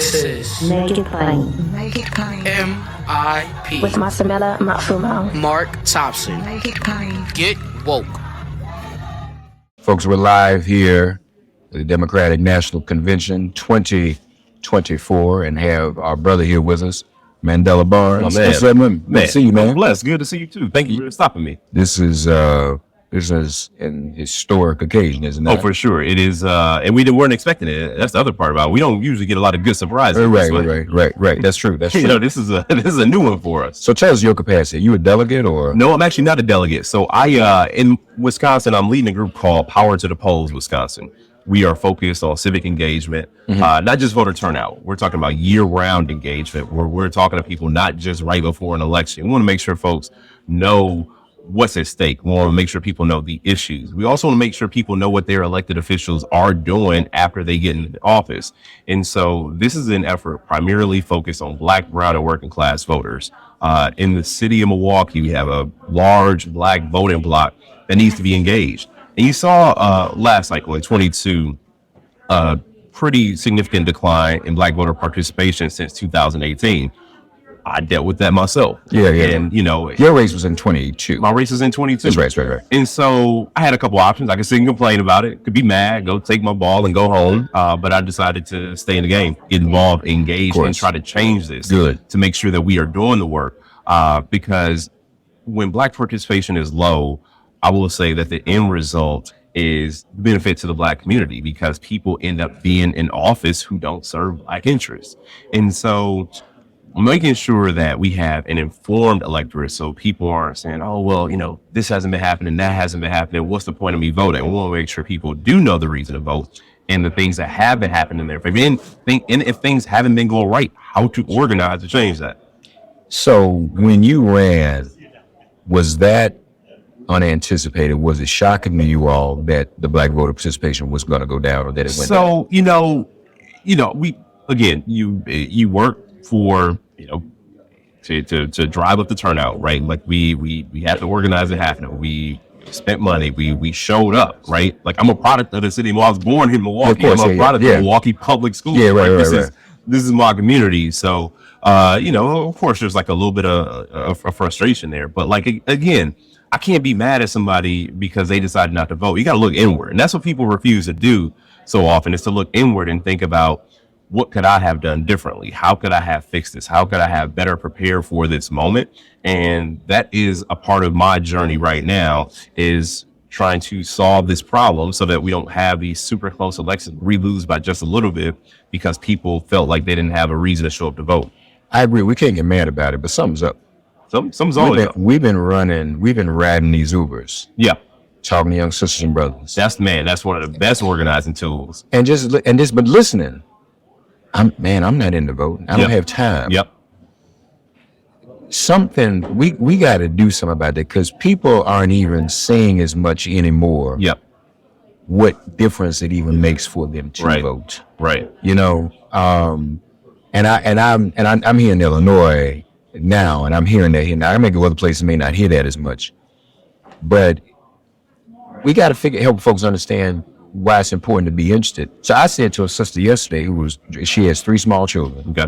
This is Make It Plain. Make It Plain. MIP With Masamela Matfumo. Mark Thompson. Make It Plain. Get woke. Folks, we're live here at the Democratic National Convention 2024 and have our brother here with us, Mandela Barnes. Oh, man. What's up, man? Good to see you, man. I'm blessed. Good to see you too. Thank you for stopping me. This is an historic occasion, isn't it? Oh, for sure. It is, and we weren't expecting it. That's the other part about it. We don't usually get a lot of good surprises. Right. That's true. That's true. You know, this is a new one for us. So tell us your capacity. You a delegate or? No, I'm actually not a delegate. So I, in Wisconsin, I'm leading a group called Power to the Polls Wisconsin. We are focused on civic engagement, not just voter turnout. We're talking about year-round engagement where we're talking to people not just right before an election. We want to make sure folks know what's at stake. We want to make sure people know the issues. We also want to make sure people know what their elected officials are doing after they get in office. And so this is an effort primarily focused on Black, brown, and working class voters. In the city of Milwaukee, we have a large Black voting bloc that needs to be engaged. And you saw last cycle in 22, pretty significant decline in Black voter participation since 2018. I dealt with that myself. Yeah. And, you know, Your race was in 22. my race was in 22. That's right. And so I had a couple options. I could sit and complain about it, could be mad, go take my ball and go home. But I decided to stay in the game, get involved, engage, and try to change this. Good. To make sure that we are doing the work. Because when Black participation is low, I will say that the end result is benefit to the Black community because people end up being in office who don't serve Black interests. And so making sure that we have an informed electorate so people aren't saying, oh, well, you know, this hasn't been happening, that hasn't been happening. What's the point of me voting? We want to make sure people do know the reason to vote and the things that have been happening there. And if things haven't been going right, how to organize to change that. So when you ran, was that unanticipated? Was it shocking to you all that the Black voter participation was going to go down or that it went down? So, you know, we, again, you work for, you know, to drive up the turnout, right? Like we had to organize it happening. We spent money. We showed up, right? Like I'm a product of the city. I was born in Milwaukee. I'm a product of Milwaukee Public Schools. Yeah, right. This is my community. So, you know, of course, there's like a little bit of frustration there. But like, again, I can't be mad at somebody because they decided not to vote. You got to look inward. And that's what people refuse to do so often is to look inward and think about, what could I have done differently? How could I have fixed this? How could I have better prepared for this moment? And that is a part of my journey right now is trying to solve this problem so that we don't have these super close elections, we lose by just a little bit because people felt like they didn't have a reason to show up to vote. I agree. We can't get mad about it, but something's up. Something's always up. We've been riding these Ubers. Yeah. Talking to young sisters and brothers. That's one of the best organizing tools. But listening. I'm not into voting. I don't have time. Yep. Something we got to do something about that because people aren't even saying as much anymore. Yep. What difference it even makes for them to vote. Right. You know, and I'm here in Illinois now, and I'm hearing that here now. I may go other places may not hear that as much, but we got to help folks understand why it's important to be interested. So I said to a sister yesterday she has 3 small children. Okay.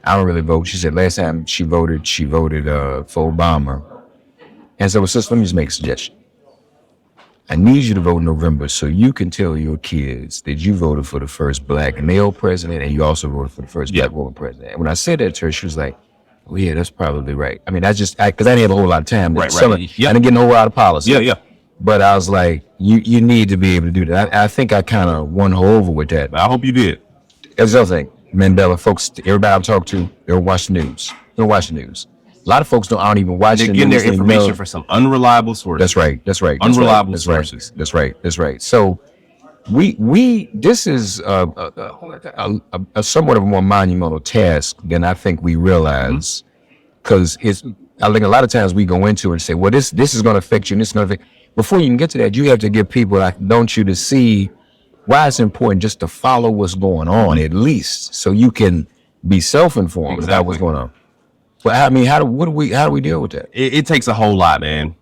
I don't really vote. She said last time she voted for Obama. And so, sister, let me just make a suggestion. I need you to vote in November so you can tell your kids that you voted for the first Black male president and you also voted for the first Black woman president. And when I said that to her, she was like, oh yeah, that's probably right. I mean, because I didn't have a whole lot of time. Right. I didn't get a whole lot of policy. Yeah. But I was like, you need to be able to do that. I think I kind of won her over with that. I hope you did. That's the other thing. Mandela, folks, everybody I've talked to, they don't watch the news. They don't watch the news. A lot of folks aren't even watching the news. They're getting their information from some unrivable sources. That's right. Unreliable sources. That's right. So this is a somewhat of a more monumental task than I think we realize. Because I think a lot of times we go into it and say, well, this is going to affect you and this is going to affect. Before you can get to that, you have to give people, to see why it's important just to follow what's going on, at least, so you can be self-informed about what's going on. But I mean, how do we deal with that? It takes a whole lot, man.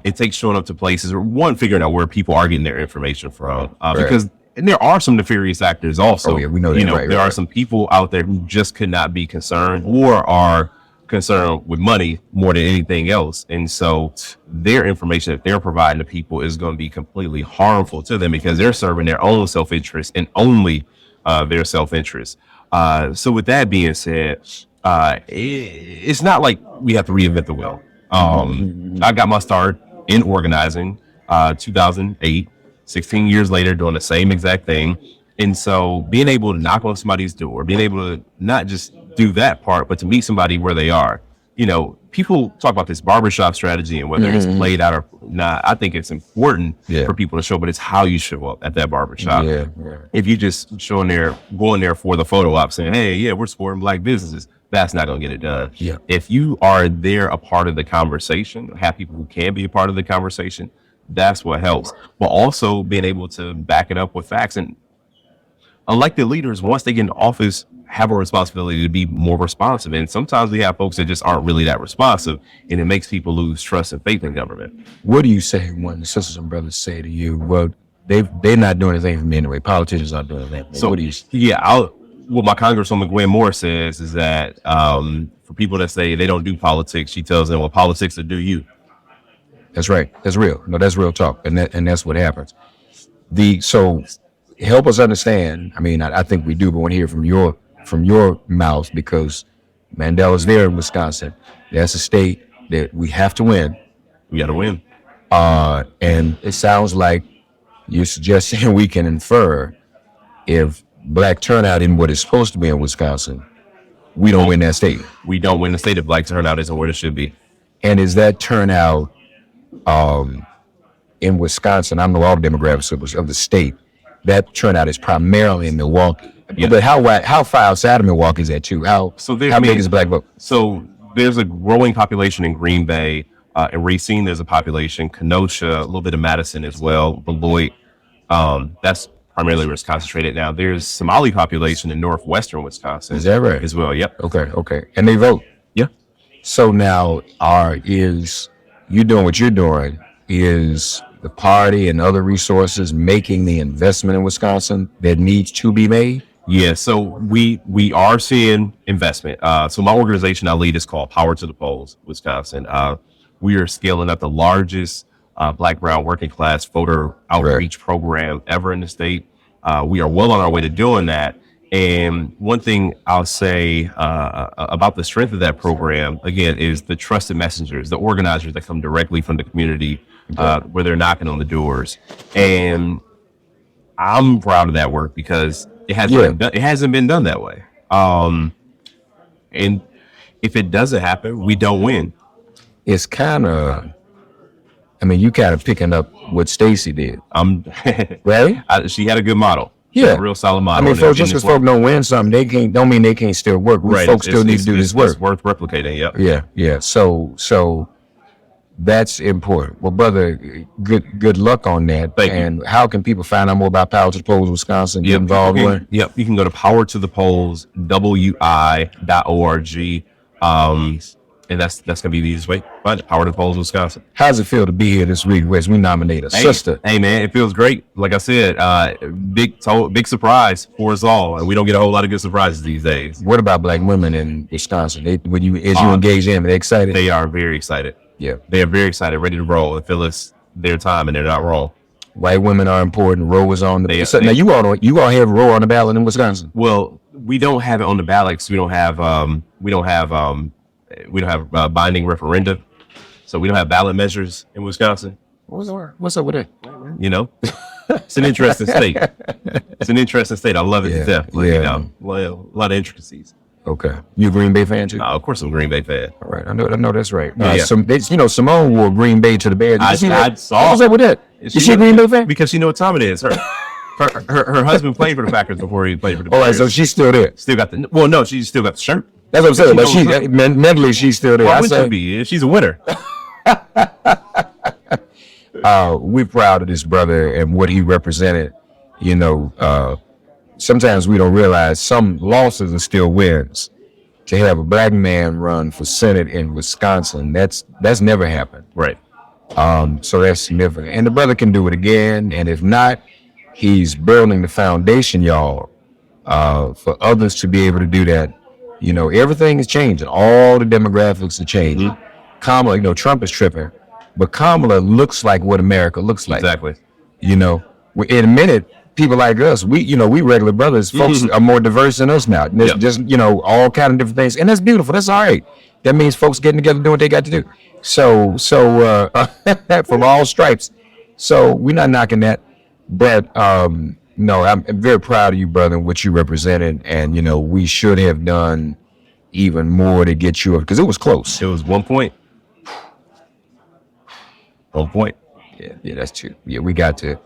It takes showing up to places, or one, figuring out where people are getting their information from, because and there are some nefarious actors also. Oh, yeah, we know that. There are some people out there who just could not be concerned or are concerned with money more than anything else. And so their information that they're providing to people is going to be completely harmful to them because they're serving their own self-interest and only their self-interest. So with that being said, it's not like we have to reinvent the wheel. I got my start in organizing 2008, 16 years later doing the same exact thing. And so being able to knock on somebody's door, being able to not just do that part, but to meet somebody where they are. People talk about this barbershop strategy and whether it's played out or not. I think it's important for people to show, but it's how you show up at that barbershop. Yeah. If you just going there for the photo op saying, hey, yeah, we're supporting Black businesses, that's not going to get it done. Yeah. If you are there a part of the conversation, have people who can be a part of the conversation, that's what helps. But also being able to back it up with facts. And elected leaders, once they get into office, have a responsibility to be more responsive. And sometimes we have folks that just aren't really that responsive, and it makes people lose trust and faith in government. What do you say when the sisters and brothers say to you, well, they're not doing anything for me anyway. Politicians aren't doing anything. So what do you say? Yeah, what my Congresswoman Gwen Moore says is that for people that say they don't do politics, she tells them, well, politics will do you. That's right. That's real. No, that's real talk. And that's what happens. So help us understand. I mean, I think we do, but I want to hear from your mouth, because Mandela's there in Wisconsin. That's a state that we have to win. We got to win. And it sounds like you're suggesting we can infer if Black turnout in what is supposed to be in Wisconsin, we don't win that state. We don't win the state if Black turnout isn't where it should be. And is that turnout in Wisconsin, I don't know all the demographics of the state, that turnout is primarily in Milwaukee. Yeah. But how far outside of Milwaukee is that too? How big is the Black vote? So there's a growing population in Green Bay. In Racine, there's a population. Kenosha, a little bit of Madison as well. Beloit, that's primarily where it's concentrated now. There's Somali population in northwestern Wisconsin. Is that right? As well, yep. Okay. And they vote? Yeah. So now is you doing what you're doing, is the party and other resources making the investment in Wisconsin that needs to be made? Yeah, so we are seeing investment. So my organization I lead is called Power to the Polls, Wisconsin. We are scaling up the largest Black, brown, working class voter outreach program ever in the state. We are well on our way to doing that. And one thing I'll say about the strength of that program, again, is the trusted messengers, the organizers that come directly from the community where they're knocking on the doors. And I'm proud of that work because it hasn't been done that way. And if it doesn't happen, we don't win. It's kind of, you kind of picking up what Stacey did. Really? She had a good model. Yeah, a real solid model. Folks, just because folks don't win something, don't mean they can't still work. Right. Folks still need to do this work. It's worth replicating. Yep. Yeah. So that's important. Well, brother, good luck on that. Thank you. And how can people find out more about Power to the Polls Wisconsin? Get involved with? Yep. You can go to powertothepolls.wi.org. And that's gonna be the easiest way. Find it. Power to the Polls Wisconsin. How does it feel to be here this week, Wes? We nominate a sister. Hey man, it feels great. Like I said, big surprise for us all, and we don't get a whole lot of good surprises these days. What about Black women in Wisconsin? You engage them, are they excited? They are very excited. Yeah, they are very excited, ready to roll. They feel it's their time, and they're not wrong. White women are important. Roe is on the. Now you all have Roe on the ballot in Wisconsin. Well, we don't have it on the ballot because we don't have binding referenda, so we don't have ballot measures in Wisconsin. What's up with that? It's an interesting state. I love it to death. But, a lot of intricacies. Okay, you a Green Bay fan too? Of course, I'm a Green Bay fan. All right, I know that's right. Simone wore Green Bay to the Bears. I saw. What's up with that? Is she a Green Bay fan? Because she know what time it is. Her husband played for the Packers before he played for the Bears. All right, so she's still there. She still got the shirt. That's what I'm saying. But mentally, she's still there. Why would she be? She's a winner. We're proud of this brother and what he represented. Sometimes we don't realize some losses are still wins. To have a Black man run for Senate in Wisconsin, that's never happened. Right. So that's significant. And the brother can do it again. And if not, He's building the foundation, y'all, for others to be able to do that. You know, everything is changing. All the demographics are changing. Kamala, Trump is tripping, but Kamala looks like what America looks like. Exactly. In a minute, people like us, we regular brothers, folks are more diverse than us now. There's just, all kind of different things. And that's beautiful. That's all right. That means folks getting together doing what they got to do. So from all stripes. So we're not knocking that. But no, I'm very proud of you, brother, and what you represented. And, we should have done even more to get you up because it was close. It was 1 point. 1 point. Yeah, that's true. Yeah, we got to.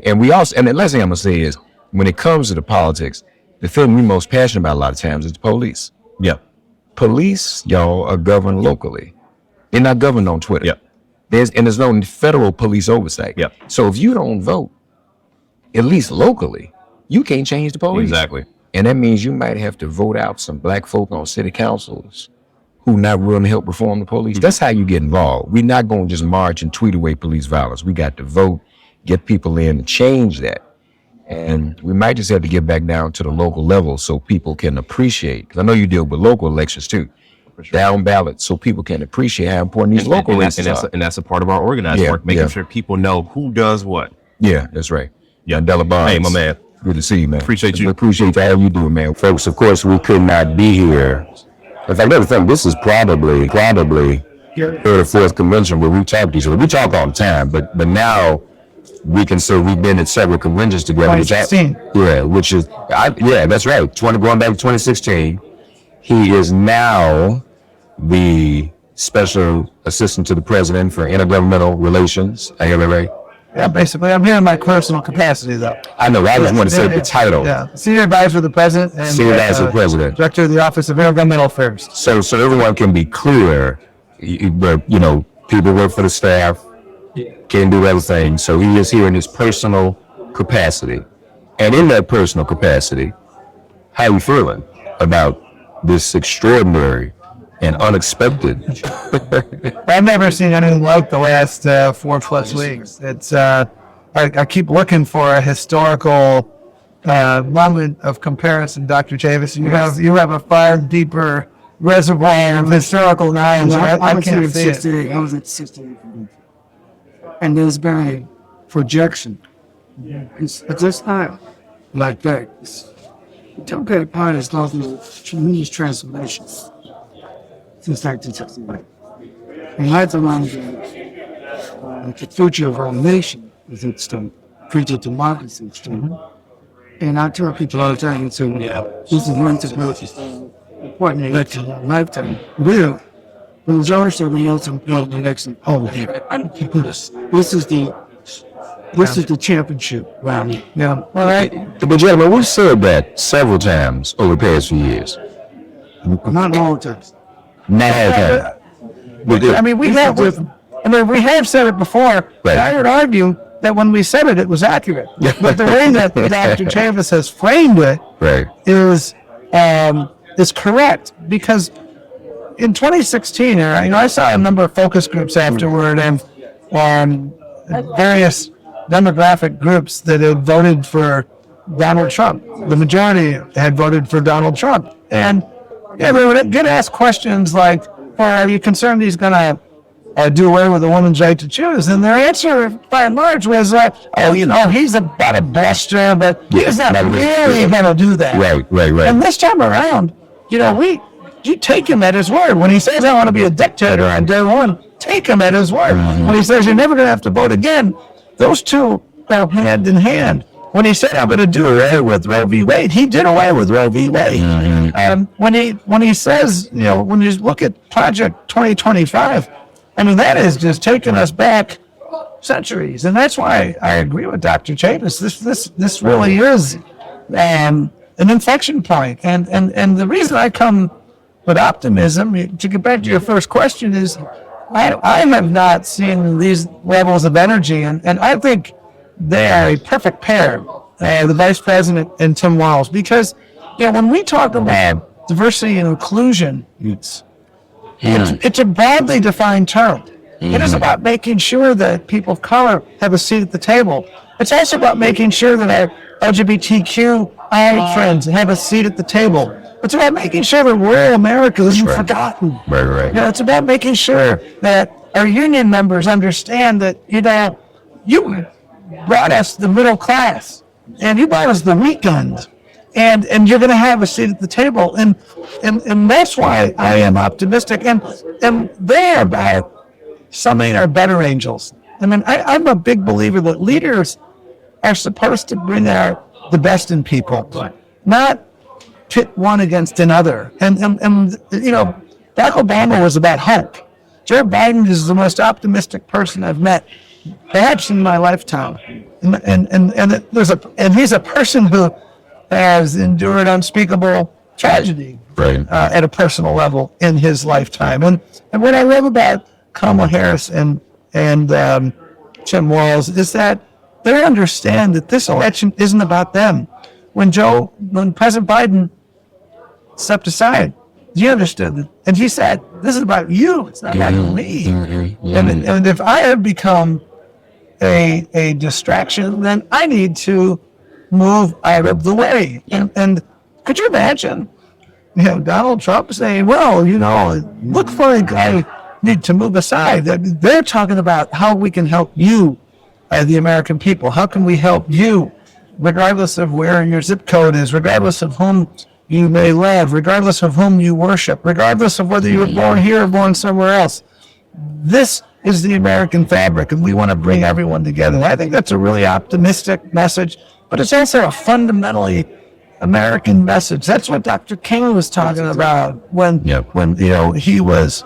And we also, and the last thing I'm going to say is when it comes to the politics, the thing we're most passionate about a lot of times is the police. Yeah. Police, y'all, are governed locally. They're not governed on Twitter. Yeah. There's no federal police oversight. Yeah. So if you don't vote, at least locally, you can't change the police. Exactly. And that means you might have to vote out some black folk on city councils who not willing to help reform the police. That's how you get involved. We're not going to just march and tweet away police violence. We got to vote, get people in and change that. And we might just have to get back down to the local level so people can appreciate, because I know you deal with local elections too, down ballot, so people can appreciate how important these local races are. And that's a part of our organized work, making sure people know who does what. Yeah, that's right. Yeah. Mandela. Hey, my man. Good to see you, man. Appreciate you. Appreciate how you doing, man. Folks, of course, we could not be here. In fact, I think this is probably third or fourth convention where we talk to each other. We talk all the time, but now we can say we've been at several conventions together. 2016. That's right. Going back to 2016. He is now the special assistant to the president for intergovernmental relations. I have that right? Yeah, basically, I'm here in my personal capacity, though. I know. I just want to say the title. Yeah, senior advisor to the president and Senior advisor to the president, director of the Office of Intergovernmental Affairs. So everyone can be clear. But people work for the staff, can't do everything. So he is here in his personal capacity, and in that personal capacity, how are you feeling about this extraordinary and unexpected? I've never seen anything like the last 4+ weeks. It's I keep looking for a historical moment of comparison, Dr. Chavis. You have a far deeper reservoir of historical knowledge. I can't see it. I was at 68, and there's been a projection. It's just not like that. The Democratic Party has gone through tremendous transformations since 1969. And I believe the future of our nation is its future democracy. And I tell people all the time, this is one of the most important elections in our lifetime. But there's also the most important election over here. This is the championship round. Yeah. All right. But gentlemen, we've said that several times over the past few years. Not all the time. Not all the time. I mean, we have said it before. Right. I would argue that when we said it, it was accurate. But the way that Dr. Chavis has framed it is correct, because in 2016, I saw a number of focus groups afterward and various demographic groups that had voted for Donald Trump. The majority had voted for Donald Trump. And we would get asked questions like, are you concerned he's going to do away with a woman's right to choose? And their answer, by and large, was, he's about a bastard, but he's not really going to do that. Right. And this time around, you take him at his word. When he says, I want to be a dictator on day one, take him at his word. When he says, you're never going to have to vote again, those two go hand in hand. When he said, I'm going to do away with Roe v. Wade, he did away with Roe v. Wade. When he says, when you look at Project 2025, that is just taking us back centuries. And that's why I agree with Dr. Chavis. This really is an inflection point. And the reason I come with optimism, to get back to your first question, is I have not seen these levels of energy, and I think they are a perfect pair, the Vice President and Tim Walz, because when we talk about diversity and inclusion, it's a broadly defined term. It is about making sure that people of color have a seat at the table. It's also about making sure that our LGBTQI friends have a seat at the table. It's about making sure that rural America isn't forgotten. Right. You know, it's about making sure that our union members understand that, you know, you brought us the middle class and you brought us the weekend. And you're going to have a seat at the table. And that's why I am optimistic. And they are bad. Some are better angels. I mean, I'm a big believer that leaders are supposed to bring out the best in people, not pit one against another. And you know, Barack Obama was about hope. Joe Biden is the most optimistic person I've met, perhaps in my lifetime. And he's a person who has endured unspeakable tragedy at a personal level in his lifetime. And what I love about Kamala Harris and Tim Walz is that they understand that this election isn't about them. When President Biden stepped aside, he understood it. And he said, this is about you, it's not about me. And if I have become a distraction, then I need to move out of the way. And could you imagine, you know, Donald Trump saying, well, you know, look for a guy need to move aside. They're talking about how we can help you, the American people. How can we help you, regardless of where your zip code is, regardless of whom you may love, regardless of whom you worship, regardless of whether you were born here or born somewhere else. This is the American fabric, and we want to bring everyone together. I think that's a really optimistic message, but it's also a fundamentally American message. That's what Dr. King was talking about when you know, he was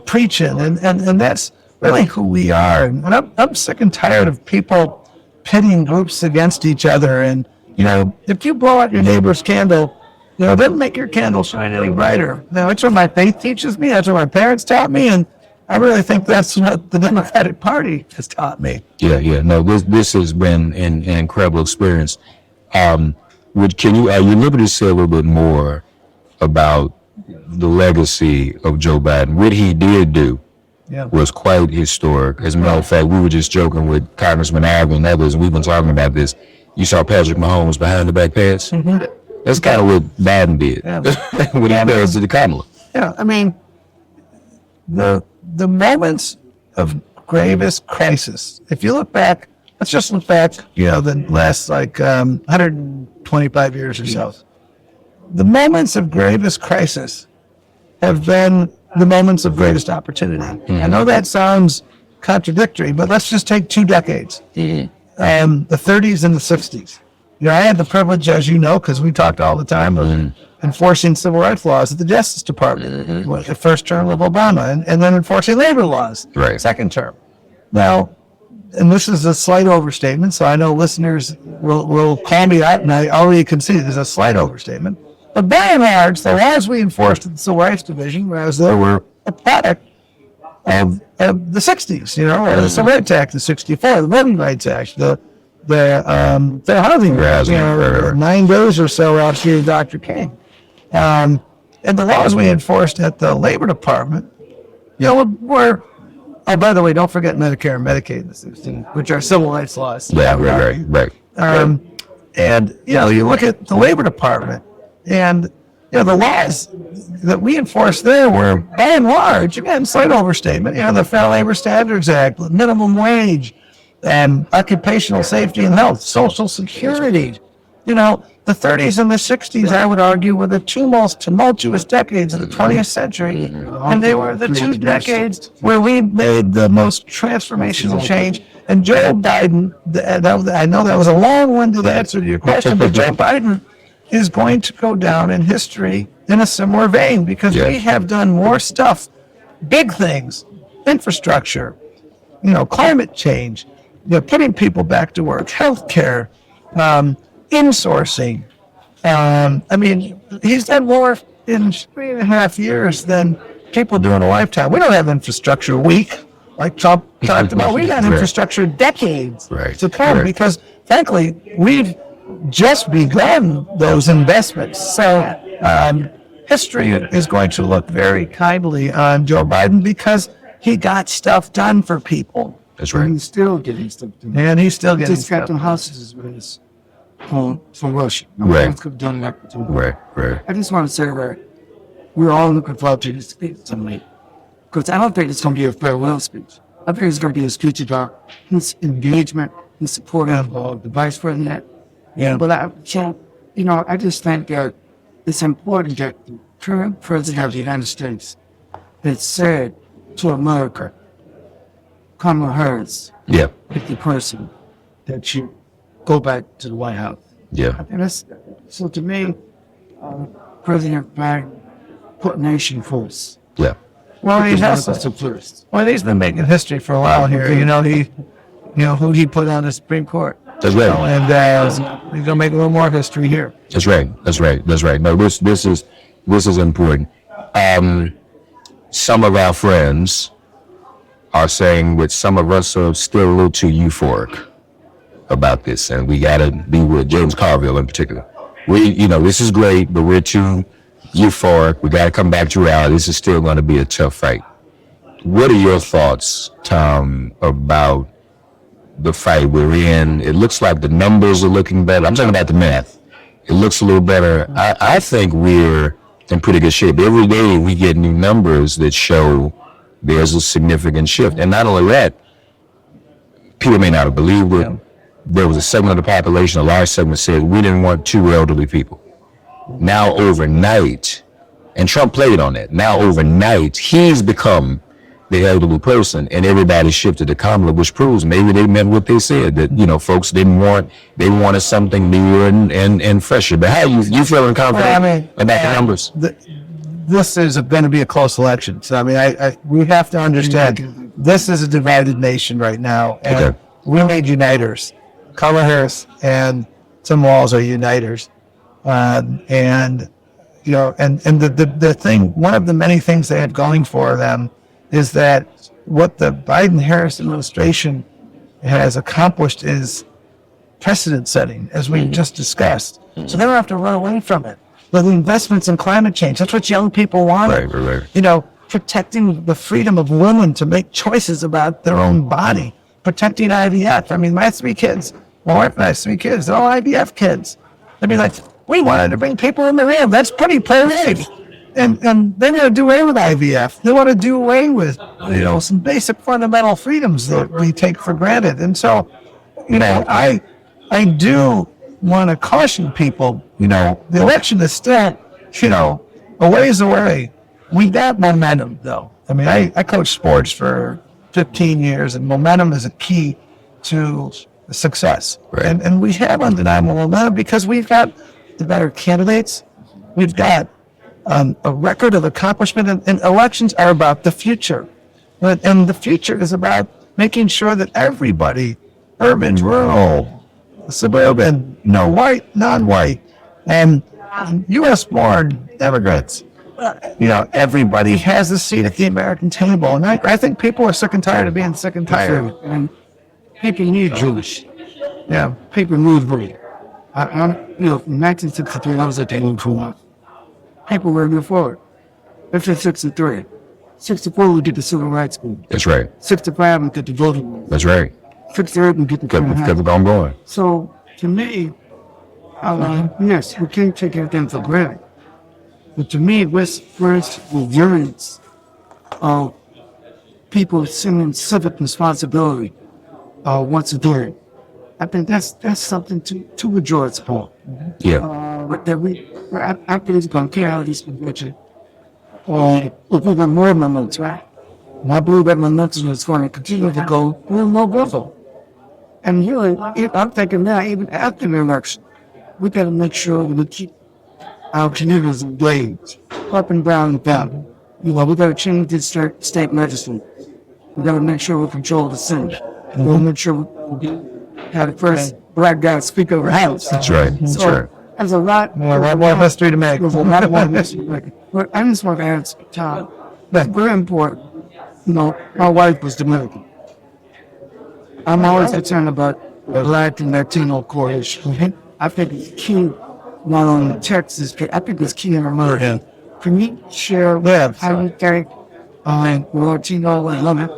preaching, and that's really who we are. And I'm sick and tired of people pitting groups against each other. And you know, if you blow out your neighbor's candle, you know, doesn't make your candle shine any brighter. Now, that's what my faith teaches me. That's what my parents taught me, and I really think that's what the Democratic Party has taught me. Yeah. No, this has been an incredible experience. Can you liberty to say a little bit more about the legacy of Joe Biden? What he did do was quite historic. As a matter of fact, we were just joking with Congressman Ivan and others, and we've been talking about this. You saw Patrick Mahomes behind the back pass? Mm-hmm. That's kind of what Biden did when he passed to the Kamala. Yeah, I mean, the moments of gravest crisis, if you look back, let's just look back, you know, the last 125 years or so. The moments of gravest crisis have been the moments of greatest opportunity. Mm-hmm. I know that sounds contradictory, but let's just take 2 decades. Mm-hmm. The 30s and the 60s. You know, I had the privilege, as you know, because we talked all the time, of enforcing civil rights laws at the Justice Department, the first term of Obama, and then enforcing labor laws, second term. Now, and this is a slight overstatement, so I know listeners will call me out, and I already conceded it's a slight overstatement. But by and large, the laws we enforced in the Civil Rights Division, whereas they were a product of the 60s, you know, the Civil Rights Act of 64, the Voting Rights Act, the housing act, you know, 9 bills or so out here, Dr. King. And the laws we enforced at the Labor Department, you know, were, oh, by the way, don't forget Medicare and Medicaid, which are civil rights laws. Yeah, right. And, you know, you look at the Labor Department, and, you know, the laws that we enforced there were, by and large, again, slight overstatement, you know, the Fair Labor Standards Act, minimum wage, and occupational safety and health, Social Security. You know, the 30s and the 60s, I would argue, were the 2 most tumultuous decades of the 20th century. And they were the 2 decades where we made the most transformational change. And Joe Biden, I know that was a long-winded answer to your question, but Joe Biden is going to go down in history in a similar vein, because we have done more stuff, big things, infrastructure, you know, climate change, you know, putting people back to work, healthcare, insourcing. I mean, he's done more in 3.5 years than people do in a lifetime. We don't have infrastructure week like Trump talked about. We got infrastructure decades to come because, frankly, we've just begun those investments. So history is going to look very kindly on Joe Biden because he got stuff done for people. That's But right. he's still getting stuff done. And he's still getting Just got stuff. them houses raised from Russia. No Right. one could have done that. Right, right. I just want to say that we're all looking forward to this speech tonight. Because I don't think it's going to be a farewell speech. I think it's going to be a speech about his engagement, his support of the vice president. Yeah. But I just think that it's important that the current president of the United States has said to America, Kamala Harris, Yeah, is the person that you go back to the White House. yeah. And that's, so to me, President Biden put nation first. Yeah. Well, he has That's to. the first. Well, he's been making history for a while here. Who he put on the Supreme Court. That's right. And he's gonna make a little more history here. That's right. That's right. That's right. No, this is important. Some of our friends are saying that some of us are still a little too euphoric about this, and we gotta be with James Carville in particular. This is great, but we're too euphoric. We gotta come back to reality. This is still gonna be a tough fight. What are your thoughts, Tom, about the fight we're in? It looks like the numbers are looking better. I'm talking about the math. It looks a little better. I think we're in pretty good shape. Every day we get new numbers that show there's a significant shift. And not only that, people may not have believed it. There was a segment of the population, a large segment, said we didn't want two elderly people. Now overnight, and Trump played on that, now overnight, he's become the elderly person, and everybody shifted to Kamala, which proves maybe they meant what they said, that, folks they wanted something newer and fresher. But how you feeling confident about the numbers? This is going to be a close election. So, we have to understand this is a divided nation right now, and Okay. we need uniters. Kamala Harris and Tim Walz are uniters. The thing, one of the many things they had going for them is that what the Biden-Harris administration has accomplished is precedent setting, as we just discussed. So they don't have to run away from it. But the investments in climate change, that's what young people want. Right. Protecting the freedom of women to make choices about their own body, protecting IVF. My 3 kids, my wife and I have 3 kids, they're all IVF kids. We wanted to bring people in the room. That's pretty parade. And they want to do away with IVF. They want to do away with, some basic fundamental freedoms that we take for granted. And so, I do want to caution people, the election is still, a ways away. We got momentum, though. I coached sports for 15 years, and momentum is a key to success. Right. And we have undeniable momentum because we've got the better candidates. We've got a record of accomplishment, and elections are about the future. And the future is about making sure that everybody, urban, rural, suburban, white, non-white, and U.S.-born immigrants, everybody has a seat at the American table. And I think people are sick and tired of being sick and tired. And people need Jewish. Yeah. People need free. From 1963, I was at the age people were moving forward. 1963. 64, we did the Civil Rights Movement. That's right. 65, we did the voting movement. That's right. 68, we did the Kept criminal it going. So, to me, yes, we can't take everything for granted. But to me, where's the yearnings of people assuming civic responsibility once again? I think that's something to rejoice for. Yeah. But that I think it's going to carry out these convention. With even more momentum, right? And I believe that momentum is going to continue to go with more level. And really, I'm thinking now, even after the election, we got to make sure we keep our communities engaged, up and down the valley. We got to change the state legislature. We got to make sure we control the Senate. We got to make sure we have the first black guy speak over House. That's right. That's right. There's a lot more history to make. There's a lot more history to make. But I just want to ask Tom, that's very important. My wife was Dominican. I'm always concerned about the Black and Latino coalition. I think it's key, not only in Texas, but I think it's key in America. Can you share how you think Latino and women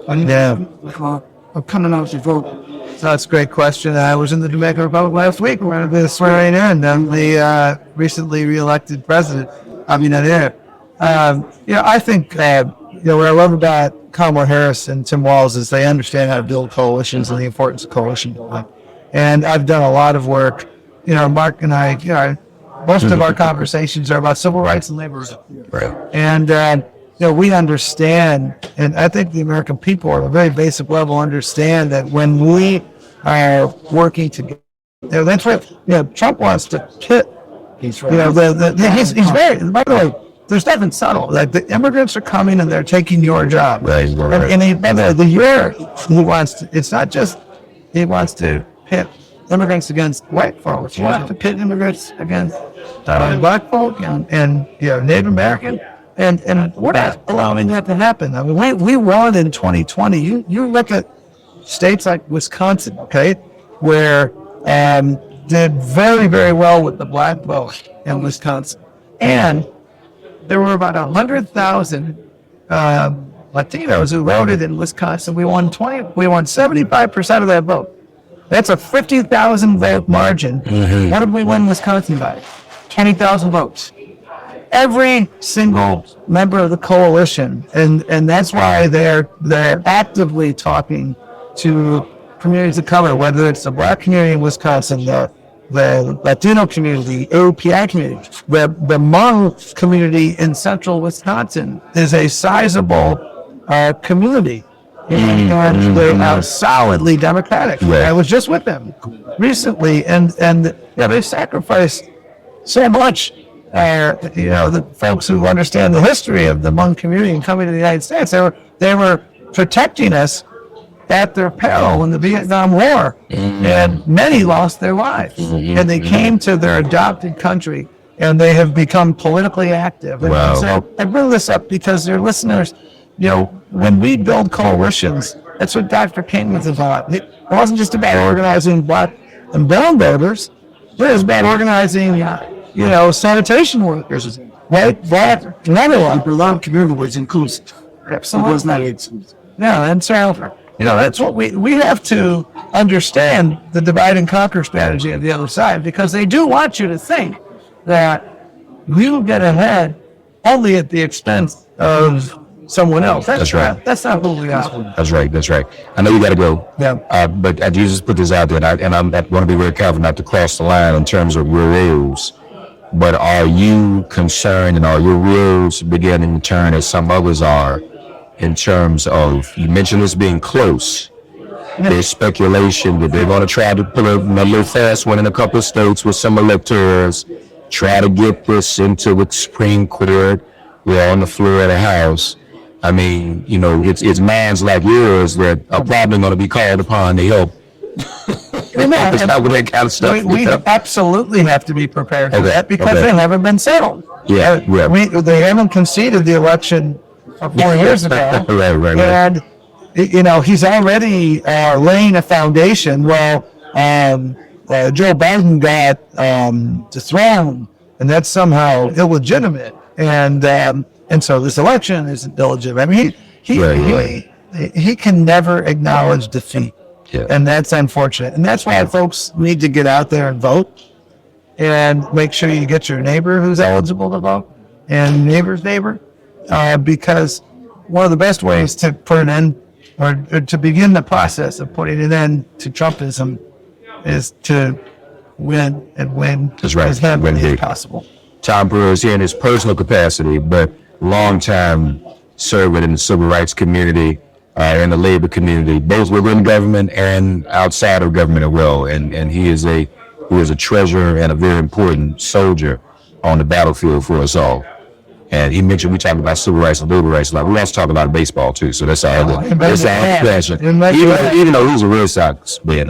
of coming out to vote? So that's a great question. I was in the Dominican Republic last week. We're going to be swearing in the recently reelected president, Abinader. I think what I love about Kamala Harris and Tim Walz is they understand how to build coalitions and the importance of coalition building. And I've done a lot of work. Mark and I, most of our conversations are about civil rights and labor. Right. And we understand, and I think the American people at a very basic level understand that when we are working together, that's what Trump wants to pit. He's right. He's very. By the way, there's nothing subtle. Like the immigrants are coming and they're taking your job. Right. And he wants to. It's not just he wants to pit immigrants against white folks. He wants to pit immigrants against black folk and Native American. And we're not allowing that to happen. I mean, we won in 2020. You look at states like Wisconsin, okay, where did very, very well with the black vote in Wisconsin. And there were about 100,000 Latinos who voted in Wisconsin. We won 75% of that vote. That's a 50,000 vote margin. Mm-hmm. What did we win Wisconsin by? 20,000 votes. Every single member of the coalition, and that's why they're actively talking to communities of color, whether it's the black community in Wisconsin, the Latino community, AOPI community, the Hmong community in central Wisconsin is a sizable community. And they are solidly Democratic. Right. I was just with them recently, and they sacrificed so much. The folks who understand the history of the Hmong community and coming to the United States, they were protecting us at their peril in the Vietnam War, and many lost their lives. And they came to their adopted country, and they have become politically active. And so I bring this up because their listeners, when we build coalitions, that's what Dr. King was about. It wasn't just about organizing black and brown voters, it was about organizing sanitation workers, white, black, and everyone. A lot of community was inclusive. Absolutely. It was not exclusive. No, and so, that's what we have to understand the divide and conquer strategy of the other side, because they do want you to think that you get ahead only at the expense of someone else. That's right. That's not who we are. That's right. I know you got to go. Yeah. But I just put this out there, and I want to be very careful not to cross the line in terms of rules. But are you concerned, and are your rules beginning to turn as some others are, in terms of, you mentioned this being close. There's speculation that they're going to try to pull a little fast one in a couple of states with some electors, try to get this into the Supreme Court. We're on the floor of the House. I mean, it's minds like yours that are probably going to be called upon to help. It's not with that kind of stuff. We absolutely have to be prepared for that because they haven't been settled. Yeah. They haven't conceded the election 4 years ago. Right. And, he's already laying a foundation. Well, Joe Biden got dethroned, and that's somehow illegitimate. And so this election isn't illegitimate. I mean, he can never acknowledge defeat. Yeah. And that's unfortunate. And that's why folks need to get out there and vote and make sure you get your neighbor who's eligible to vote and neighbor's neighbor. Because one of the best ways to put an end or to begin the process of putting an end to Trumpism is to win and win as heavily as possible. Tom Perez here in his personal capacity, but long-time servant in the civil rights community, in the labor community, both within government and outside of government as well. And he is a treasure and a very important soldier on the battlefield for us all. And he mentioned we talk about civil rights and labor rights. Like we also talk about baseball too. So that's our passion. Even though he's a Red Sox man,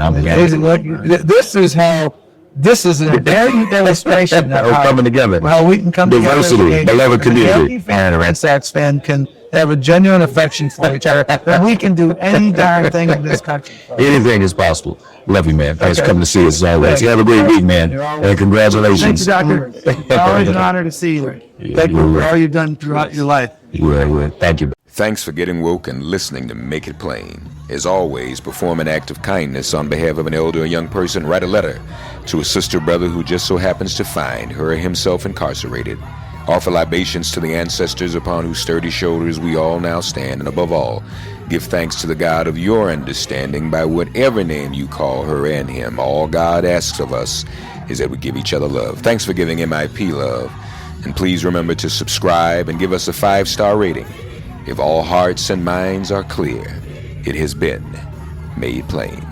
This is a very demonstration of how coming together. Well, we can come diversity, together. beloved community. A Yankee fan and a Red Sox fan can have a genuine affection for each other. And we can do any darn thing in this country. Anything is possible. Love you, man. Thanks for coming to see us as always. You have a great week, man. And congratulations. Thank you, Doctor. It's always an honor to see you. Thank you for all you've done throughout your life. Thank you. Thanks for getting woke and listening to Make It Plain. As always, perform an act of kindness on behalf of an elder or young person. Write a letter to a sister or brother who just so happens to find her or himself incarcerated. Offer libations to the ancestors upon whose sturdy shoulders we all now stand. And above all, give thanks to the God of your understanding by whatever name you call her and him. All God asks of us is that we give each other love. Thanks for giving MIP love. And please remember to subscribe and give us a 5-star rating. If all hearts and minds are clear, it has been made plain.